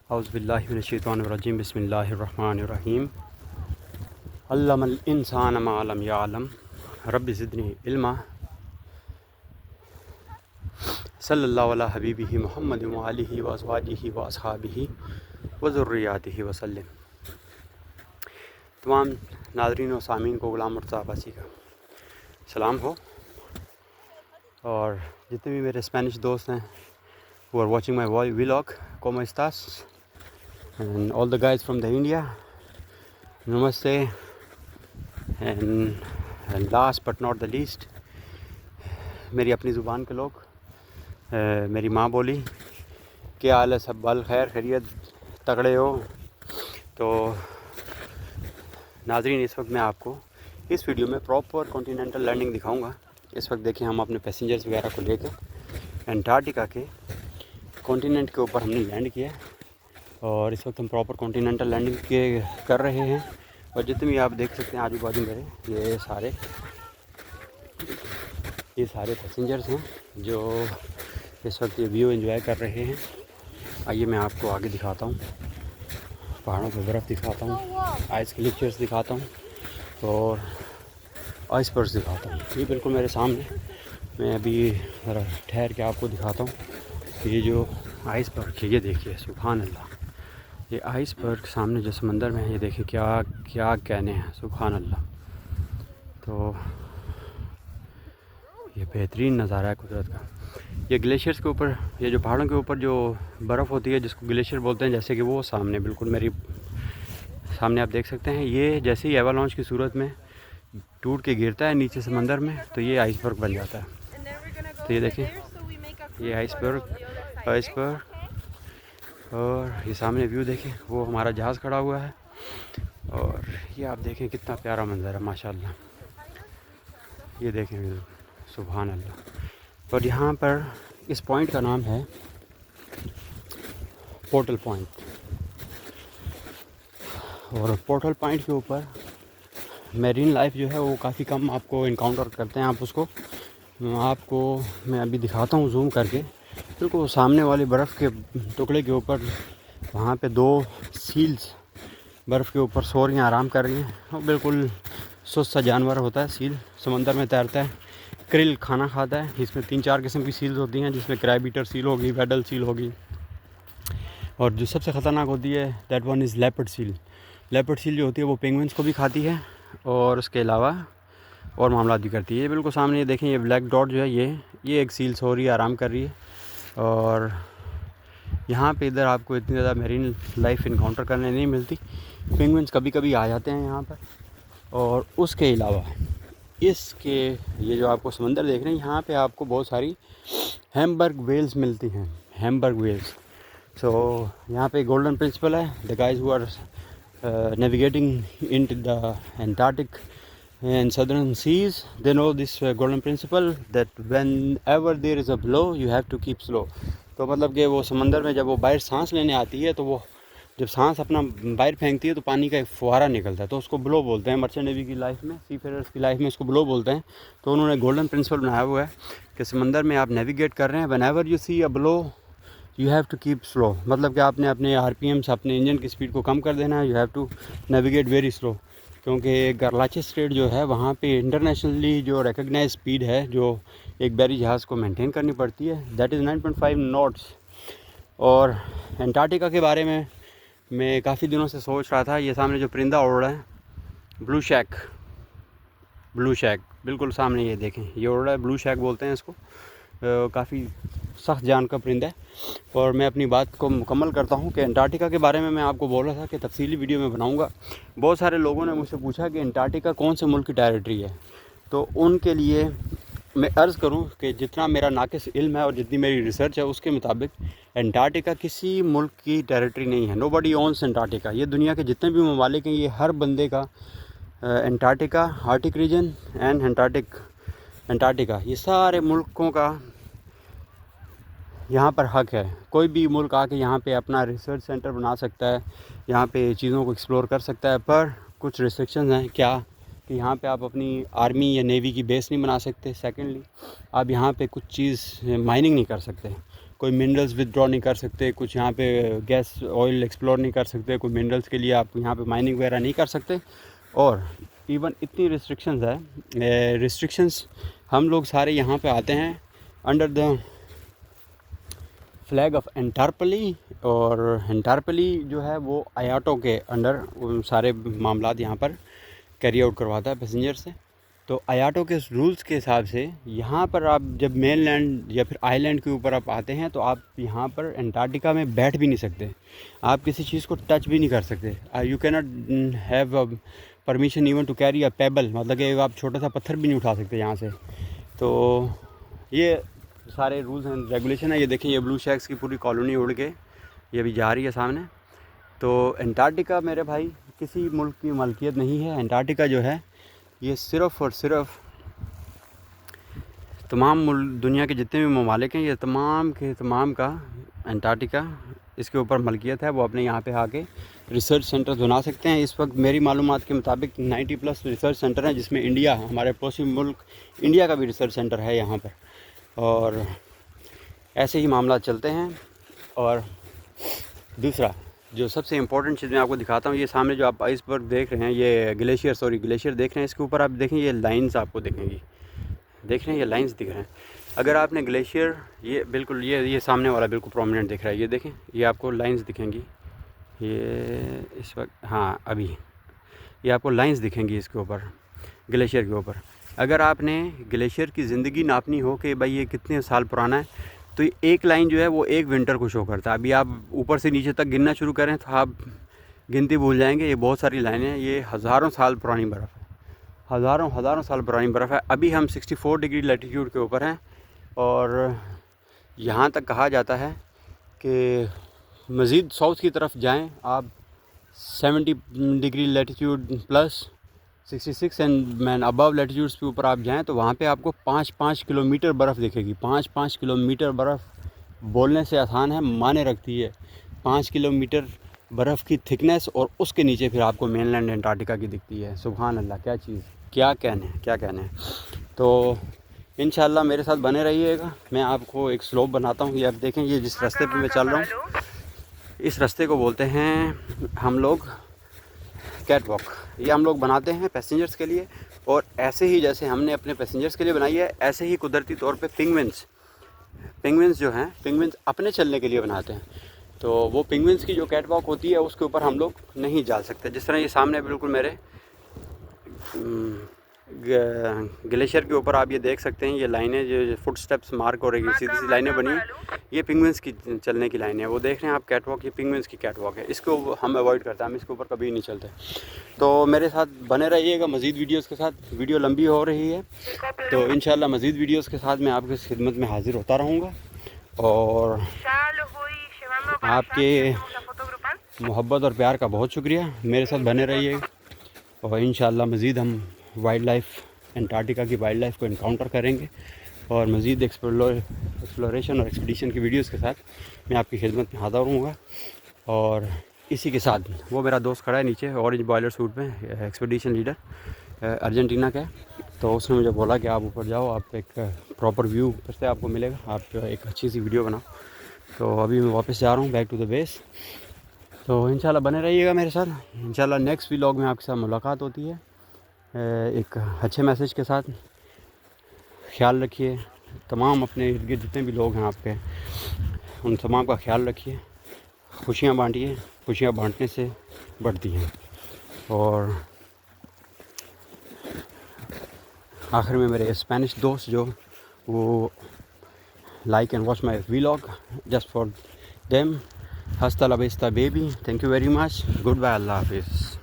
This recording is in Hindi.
औज़ुबिल्लाहि मिनश्शैतानिर्रजीम बिस्मिल्लाहिर्रहमानिर्रहीम। अल्लमल इंसान मा लम यअलम रब्बि ज़िदनी इल्मा। सल्लल्लाहु अला हबीबिही मुहम्मद व आलिहि व अज़वाजिहि व अस्हाबिहि व ज़ुर्रिय्यातिहि व सल्लम। तमाम नाज़रीन व सामीन को ग़ुलाम मुर्तज़ा अब्बासी का सलाम हो, और जितने भी मेरे स्पेनिश दोस्त हैं who are watching my vlog, ¿cómo estás? And all the guys from the India, namaste. And last but not the least, मेरी अपनी ज़ुबान के लोग, मेरी माँ बोली, क्या हाल है, सब बाल खैर खैरियत, तगड़े हो? तो नाज़रीन, इस वक्त मैं आपको इस वीडियो में प्रॉपर कॉन्टिनेंटल लैंडिंग दिखाऊंगा। इस वक्त देखिए, हम अपने पैसेंजर्स वगैरह को लेकर अंटार्कटिका के कॉन्टिनेंट के ऊपर हमने लैंड किया है, और इस वक्त हम प्रॉपर कॉन्टिनेंटल लैंडिंग कर रहे हैं। और जितने भी आप देख सकते हैं आजू बाजू मेरे, ये सारे पैसेंजर्स हैं जो इस वक्त ये व्यू एंजॉय कर रहे हैं। आइए मैं आपको आगे दिखाता हूँ, पहाड़ों पर बर्फ़ दिखाता हूँ, आइस ग्लेशियर्स दिखाता हूँ और आइसबर्ग्स दिखाता हूँ। ये बिल्कुल मेरे सामने, मैं अभी ज़रा ठहर के आपको दिखाता हूँ। ये जो आइसबर्ग है, ये देखिए, सुभान अल्लाह, ये आइसबर्ग सामने जो समंदर में है, ये देखिए क्या क्या कहने हैं, सुभान अल्लाह। तो ये बेहतरीन नज़ारा है कुदरत का। ये ग्लेशियर्स के ऊपर, ये जो पहाड़ों के ऊपर जो बर्फ़ होती है जिसको ग्लेशियर बोलते हैं, जैसे कि वो सामने बिल्कुल मेरी सामने आप देख सकते हैं। ये जैसे ही एवालांच की सूरत में टूट के गिरता है नीचे समंदर में, तो ये आइसबर्ग बन जाता है। तो ये देखें, ये आइसबर्ग, और ये सामने व्यू देखें, वो हमारा जहाज़ खड़ा हुआ है, और ये आप देखें कितना प्यारा मंज़र है माशाल्लाह। ये देखें व्यू, सुभान अल्लाह। और यहाँ पर इस पॉइंट का नाम है पोर्टल पॉइंट, और पोर्टल पॉइंट के ऊपर मेरीन लाइफ जो है वो काफ़ी कम आपको इनकाउंटर करते हैं। आपको मैं अभी दिखाता हूँ जूम करके, बिल्कुल सामने वाली बर्फ़ के टुकड़े के ऊपर, वहाँ पे 2 सील्स बर्फ़ के ऊपर सो रही हैं, आराम कर रही हैं। और बिल्कुल सुस्त सा जानवर होता है सील, समंदर में तैरता है, क्रिल खाना खाता है। इसमें 3-4 किस्म की सील्स होती हैं, जिसमें क्रैब ईटर सील होगी, वेडल सील होगी, और जो सबसे ख़तरनाक होती है that one is leopard seal. Leopard seal जो होती है वो पेंगुइन्स को भी खाती है, और उसके अलावा और मामला भी करती है। ये बिल्कुल सामने ये देखें, ये ब्लैक डॉट जो है, ये एक सील सो रही है, आराम कर रही है। और यहाँ पे इधर आपको इतनी ज़्यादा मेरीन लाइफ इनकाउंटर करने नहीं मिलती। पेंगुइन्स कभी कभी आ जाते हैं यहाँ पर, और उसके अलावा इसके ये जो आपको समंदर देख रहे हैं, यहाँ पे आपको बहुत सारी हैम्बर्ग वेल्स मिलती हैं, हैम्बर्ग वेल्स। सो यहाँ पे गोल्डन प्रिंसिपल है, the guys who are navigating into the Antarctic and southern seas, they know this golden principle that whenever there is a blow you have to keep slow। तो मतलब कि वो समंदर में जब वो बाहर सांस लेने आती है, तो वो जब सांस अपना बाहर फेंकती है तो पानी का एक फुहारा निकलता है, तो उसको ब्लो बोलते हैं। मर्चेंट नेवी की लाइफ में, सी फेरर्स की लाइफ में उसको ब्लो बोलते हैं। तो उन्होंने गोल्डन प्रिंसिपल बनाया हुआ है कि समंदर में आप नेविगेट कर रहे हैं, whenever you see a blow you have to keep slow. मतलब कि आपने अपने RPM अपने इंजन की स्पीड को कम कर देना है, you have to navigate very slow. क्योंकि गरलाचे स्ट्रेट जो है, वहाँ पे इंटरनेशनली जो रिकग्नाइज स्पीड है जो एक बैरी जहाज़ को मेंटेन करनी पड़ती है, दैट इज़ 9.5 नॉट्स। और अंटार्कटिका के बारे में मैं काफ़ी दिनों से सोच रहा था। ये सामने जो परिंदा उड़ रहा है, ब्लू शैक बिल्कुल सामने, ये देखें, ये उड़ रहा है, ब्लू शैक बोलते हैं इसको। काफ़ी सख्त जान का परिंदा है। और मैं अपनी बात को मुकम्मल करता हूँ कि अंटार्कटिका के बारे में मैं आपको बोल रहा था कि तफसीली वीडियो में बनाऊँगा। बहुत सारे लोगों ने मुझसे पूछा कि अंटार्कटिका कौन से मुल्क की टेरिटरी है, तो उनके लिए मैं अर्ज़ करूँ कि जितना मेरा नाक़िस इल्म है और जितनी मेरी रिसर्च है, उसके मुताबिक अंटार्कटिका किसी मुल्क की टेरिटरी नहीं है। Nobody owns Antarctica. ये दुनिया के जितने भी ममालिक हैं, ये हर बंदे का Antarctica, Arctic region and Antarctica, ये सारे मुल्कों का यहाँ पर हक है। कोई भी मुल्क आके यहाँ पे अपना रिसर्च सेंटर बना सकता है, यहाँ पे चीज़ों को एक्सप्लोर कर सकता है, पर कुछ रिस्ट्रिक्शंस हैं। क्या कि यहाँ पे आप अपनी आर्मी या नेवी की बेस नहीं बना सकते। सेकेंडली, आप यहाँ पे कुछ चीज़ माइनिंग नहीं कर सकते। कोई मिनरल्स विदड्रॉ नहीं कर सकते, कुछ यहाँ पे गैस ऑयल एक्सप्लोर नहीं कर सकते, कोई मिनरल्स के लिए आप यहाँ पे माइनिंग वगैरह नहीं कर सकते। और इवन इतनी रिस्ट्रिक्शंस है, रिस्ट्रिक्शंस हम लोग सारे यहाँ पे आते हैं अंडर द फ्लैग ऑफ एंटारपली, और एंटारपली जो है वो आयाटो के अंडर सारे मामलात यहाँ पर कैरी आउट करवाता है पैसेंजर से। तो आयाटो के रूल्स के हिसाब से यहाँ पर आप जब मेन लैंड या फिर आइलैंड के ऊपर आप आते हैं तो आप यहाँ पर अंटार्कटिका में बैठ भी नहीं सकते, आप किसी चीज़ को टच भी नहीं कर सकते। You can not have permission even to carry a pebble, मतलब कि आप छोटा सा पत्थर भी नहीं उठा सकते यहाँ से। तो ये सारे रूल्स एंड रेगुलेशन है। ये देखें, ये ब्लू शैक्स की पूरी कॉलोनी उड़ के ये भी जा रही है सामने। तो अंटार्कटिका मेरे भाई किसी मुल्क की मलकियत नहीं है। अंटार्कटिका जो है ये सिर्फ़ और सिर्फ तमाम दुनिया के जितने भी ममालिक हैं, ये तमाम के तमाम का अंटार्कटिका इसके ऊपर मलकियत है। वो अपने यहाँ पे आके रिसर्च सेंटर बना सकते हैं। इस वक्त मेरी मालूमात के मुताबिक 90+ रिसर्च सेंटर हैं, जिसमें इंडिया, हमारे पड़ोसी मुल्क इंडिया का भी रिसर्च सेंटर है यहाँ पर। और ऐसे ही मामला चलते हैं। और दूसरा जो सबसे इम्पोर्टेंट चीज़ मैं आपको दिखाता हूँ, ये सामने जो आप आइसबर्ग देख रहे हैं, ये ग्लेशियर देख रहे हैं, इसके ऊपर आप देखें ये लाइंस आपको दिखेंगी, देख रहे हैं ये लाइंस दिख रहे हैं। अगर आपने ग्लेशियर, ये बिल्कुल ये सामने वाला बिल्कुल प्रोमिनेंट दिख रहा है, ये देखें, ये आपको लाइंस दिखेंगी, ये इस वक्त, हाँ अभी ये आपको लाइंस दिखेंगी इसके ऊपर, ग्लेशियर के ऊपर। अगर आपने ग्लेशियर की ज़िंदगी नापनी हो कि भाई ये कितने साल पुराना है, तो ये एक लाइन जो है वो एक विंटर को शो करता है। अभी आप ऊपर से नीचे तक गिनना शुरू करें तो आप गिनती भूल जाएंगे। ये बहुत सारी लाइनें हैं, ये हज़ारों साल पुरानी बर्फ़ है, हज़ारों साल पुरानी बर्फ़ है। अभी हम 64 डिग्री लैटीट्यूड के ऊपर हैं, और यहाँ तक कहा जाता है कि मज़ीद साउथ की तरफ जाएं आप 70 degree latitude plus 66 and above latitudes के ऊपर आप जाएं तो वहाँ पे आपको 5-5 किलोमीटर बर्फ़ दिखेगी। 5-5 किलोमीटर बर्फ़ बोलने से आसान है, माने रखती है। 5 किलोमीटर बर्फ़ की थिकनेस, और उसके नीचे फिर आपको मेनलैंड अंटार्कटिका की दिखती है। सुभान अल्लाह, क्या चीज़, क्या कहने हैं। तो इंशाल्लाह मेरे साथ बने रहिएगा। मैं आपको एक स्लोप बनाता हूँ। ये आप देखें, ये जिस रास्ते पे मैं चल रहा हूँ, इस रास्ते को बोलते हैं हम लोग कैट वॉक। ये हम लोग बनाते हैं पैसेंजर्स के लिए, और ऐसे ही जैसे हमने अपने पैसेंजर्स के लिए बनाई है, ऐसे ही कुदरती तौर पे पिंगविन्स जो हैं, पिंगविन्स अपने चलने के लिए बनाते हैं। तो वो पिंगविन्स की जो कैट वॉक होती है उसके ऊपर हम लोग नहीं जा सकते। जिस तरह ये सामने बिल्कुल मेरे ग्लेशियर के ऊपर आप ये देख सकते हैं, ये लाइनें जो फुट स्टेप्स मार्क हो रही है, सीधी सी लाइनें बनी हैं, ये पिंगविन्स की चलने की लाइनें हैं। वो देख रहे हैं आप कैट वॉक, ये पिंगविन्स की कैट वॉक है। इसको हम अवॉइड करते हैं, हम इसके ऊपर कभी नहीं चलते। तो मेरे साथ बने रहिएगा मज़ीद वीडियोज़ के साथ। वीडियो लंबी हो रही है, तो इंशाल्लाह मज़ीद वीडियोज़ के साथ मैं आपकी खिदमत में हाज़िर होता रहूँगा। और आपके मोहब्बत और प्यार का बहुत शुक्रिया। मेरे साथ बने रहिएगा, और इंशाल्लाह मज़ीद हम वाइल्ड लाइफ, अंटार्कटिका की वाइल्ड लाइफ को इनकाउंटर करेंगे, और मज़ीद एक्सप्लोरेशन और एक्सपीडिशन की वीडियोस के साथ मैं आपकी खिदमत में हाज़िर रहूँगा। और इसी के साथ वो मेरा दोस्त खड़ा है नीचे ऑरेंज बॉयलर सूट में, एक्सपीडिशन लीडर अर्जेंटीना का है। तो उसने मुझे बोला कि आप ऊपर जाओ, आप एक प्रॉपर व्यू ऊपर से आपको मिलेगा, आप एक अच्छी सी वीडियो बनाओ। तो अभी मैं वापस जा रहा हूँ बैक टू द बेस। तो इंशाल्लाह बने रहिएगा मेरे साथ। इंशाल्लाह नेक्स्ट व्लॉग में आपके साथ मुलाकात होती है एक अच्छे मैसेज के साथ। ख्याल रखिए, तमाम अपने इर्द गिर्द जितने भी लोग हैं आपके, उन तमाम का ख्याल रखिए। खुशियाँ बांटिए, खुशियाँ बांटने से बढ़ती हैं। और आखिर में मेरे स्पेनिश दोस्त जो वो like and watch my vlog, just for them. Hasta la vista baby, thank you very much, goodbye, Allah Hafiz.